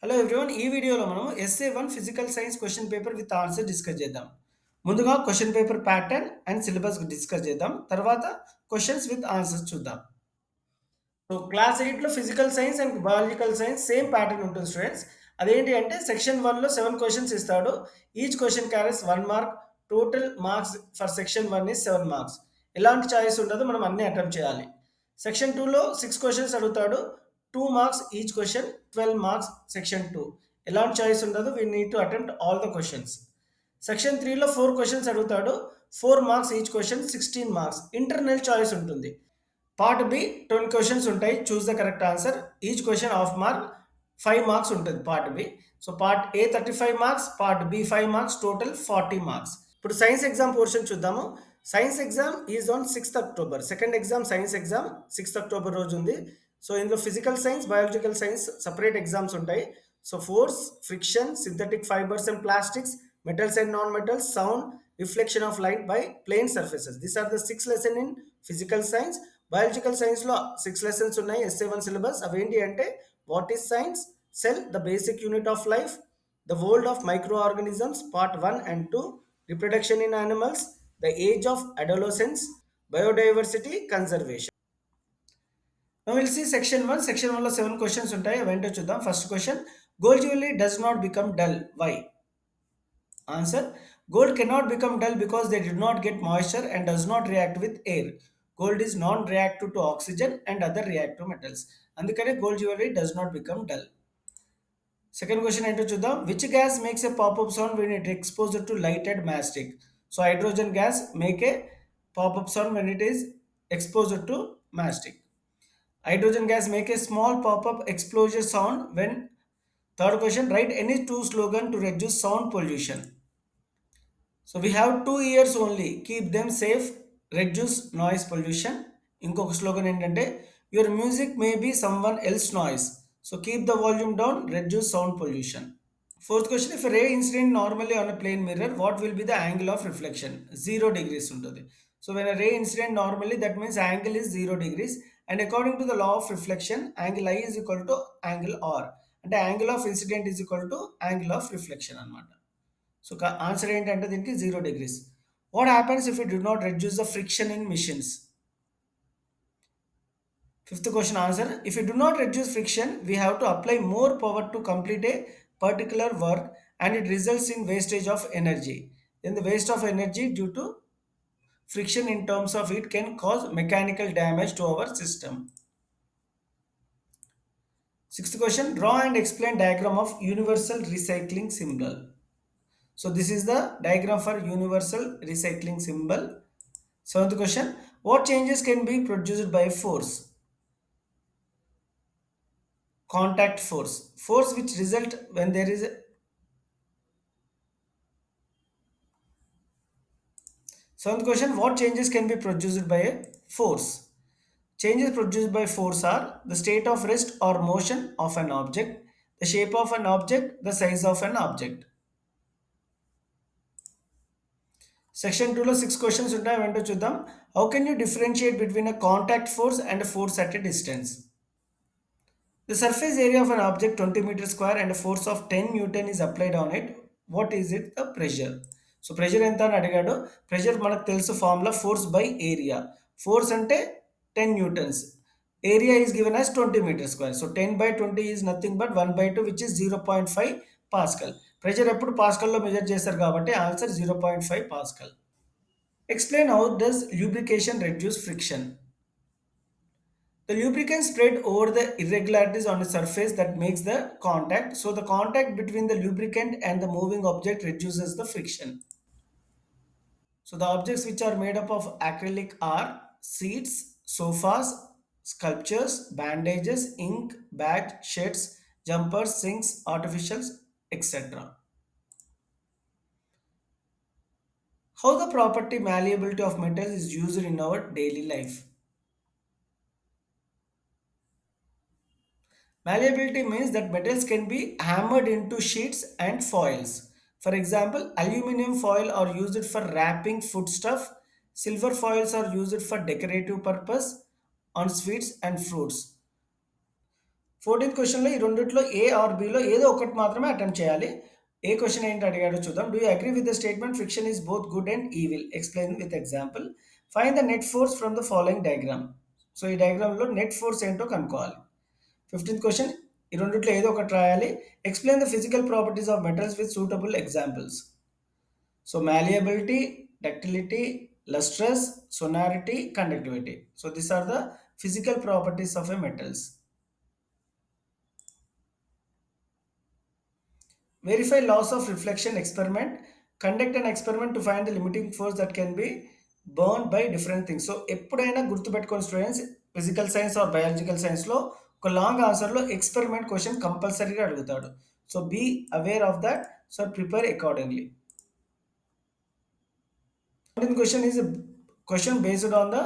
Hello everyone ఈ వీడియోలో మనం SA one physical science question paper with answer discuss చేద్దాం. ముందుగా question paper pattern and syllabus discuss చేద్దాం. తర్వాత క్వశ్చన్స్ విత్ ఆన్సర్స్ చూద్దాం. సో క్లాస్ 8లో physical science and biological science same pattern ఉంటుంది స్టూడెంట్స్. అదేంటి అంటే సెక్షన్ 1లో 7 క్వశ్చన్స్ ఇస్తాడు. Each question carries 1 mark. Total marks for section 1 is 7 marks. ఎలాంటి చాయిస్ ఉండదు, మనం అన్ని అటెంప్ట్ చేయాలి. సెక్షన్ 2లో 6 క్వశ్చన్స్ అడుగుతాడు. 2 marks each question, 12 marks section 2. ఎలాంటి చాయిస్ ఉండదు, we need to attempt all the questions. Section 3లో 4 క్వశ్చన్స్ అడుగుతాడు. 4 marks each question, 16 marks. Internal choice ఉంటుంది. పార్ట్ బి 10 క్వశ్చన్స్ ఉంటాయి. Choose the correct answer. Each question half mark, 5 marks ఉంటుంది part B. So part A 35 marks, part B 5 marks, total 40 marks. ఇప్పుడు science exam portion చూద్దాము. Science exam is on 6th October. Second exam science exam 6th October రోజు ఉంది. So ఇందులో physical science, biological science separate exams ఉంటాయి. So force, friction, synthetic fibres and plastics, metals and non-metals, sound, reflection of light by plane surfaces. These are the 6 lessons in physical science. Biological సైన్స్లో 6 lessons ఉన్నాయి. ఎస్ఏ1 syllabus అవేంటి అంటే what is science, cell the basic unit of life, the world of micro organisms part 1 and 2, reproduction in animals, the age of adolescence, biodiversity conservation. Now we'll see section 1. Section 1 లో 7 questions ఉంటాయి. అవేంటో చూద్దాం. First question, gold jewellery does not become dull, why? Answer: Gold cannot become dull because they did not get moisture and does not react with air. Gold is non-reactive to oxygen and other reactive metals. అందుకనే gold jewelry does not become dull. Second question ఏంటో చూద్దాం. Which gas makes a pop-up sound when it exposed to lighted matchstick? So hydrogen gas make a pop-up sound when it is exposed to matchstick. Hydrogen gas make a small pop-up explosion sound when. Third question, write any two slogan to reduce sound pollution. So we have 2 years only. Keep them safe. Reduce noise pollution. ఇంకొక slogan ఏంటంటే your music may be someone else noise. So keep the volume down, reduce sound pollution. Fourth question, if ray incident normally on a plane mirror what will be the angle of reflection? 0 degrees ఉంటుంది. So when ray incident normally that means angle is 0 degrees and according to the law of reflection angle I is equal to angle R, అంటే angle of incident is equal to angle of reflection అనమాట. So answer ఏంటంటే దీనికి 0 degrees. What happens if you do not reduce the friction in machines? Fifth question answer, if you do not reduce friction we have to apply more power to complete a particular work and it results in wastage of energy. Then the waste of energy due to friction in terms of it can cause mechanical damage to our system. Sixth question, draw and explain diagram of universal recycling symbol. So this is the diagram for universal recycling symbol. Seventh question, what changes can be produced by force? Contact force. Force which result when there is a. Seventh question, what changes can be produced by a force? Changes produced by force are the state of rest or motion of an object, the shape of an object, the size of an object. Section 2లో 6 questions ఉంటాయి. వెంటనే చూద్దాం. How can you differentiate between a contact force and force at a distance? The surface area of an object 20 metre square and force of 10 newton is applied on it. What is it the pressure? So pressure ఎంత అని అడిగాడు. Pressure మనకు తెలుసు formula force by area. Force అంటే 10 newtons. Area is given as 20 metre square. So 10/20 is nothing but 1/2 which is 0.5 pascal. Pressure ఎప్పుడు పాస్కల్లో measure చేస్తారు కాబట్టి answer 0.5 pascal. Explain how does lubrication reduce friction? The lubricant spread over the irregularities on a surface that makes the contact. So the contact between the lubricant and the moving object reduces the friction. So the objects which are made up of acrylic are seats, sofas, sculptures, bandages, ink, bag, shades, jumpers, sinks, artificials, etc. How the property malleability of metals is used in our daily life? Malleability means that metals can be hammered into sheets and foils. For example, aluminum foil are used for wrapping foodstuff. Silver foils are used for decorative purpose on sweets and fruits. 14th క్వెషన్‌లో ఈ రెండిట్లో ఏ are below ఏదో ఒకటి మాత్రమే attempt చేయాలి. ఏ question ఏంటి అడిగాడో చూద్దాం. Do you agree with the statement friction is both good and evil? Explain with example. Find the net force from the following diagram. So, ఈ డయాగ్రామ్‌లో net force ఏంటో కనుక్కోవాలి. 15th క్వెషన్ ఈ రెండిట్లో ఏదో ఒకటి రాయాలి. Explain the physical properties of metals with suitable examples. So, malleability, ductility, lustrous, sonority, conductivity. So, these are the physical properties of a metals. Verify laws of reflection experiment. Conduct an experiment to find the limiting force that can be borne by different things. So, ఎప్పుడైనా గుర్తుపెట్టుకోండి students, physical science or biological సైన్స్‌లో ఒక long ఆన్సర్‌లో experiment question కంపల్సరీగా అడుగుతాడు. So, be aware of that. So, prepare accordingly. 14th question is a question based on the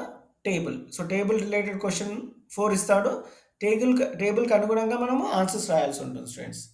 table. So, table related question 4 ఇస్తాడు. టేబుల్‌కి అనుగుణంగా మనము ఆన్సర్స్ రాయాల్సి ఉంటుంది స్టూడెంట్స్.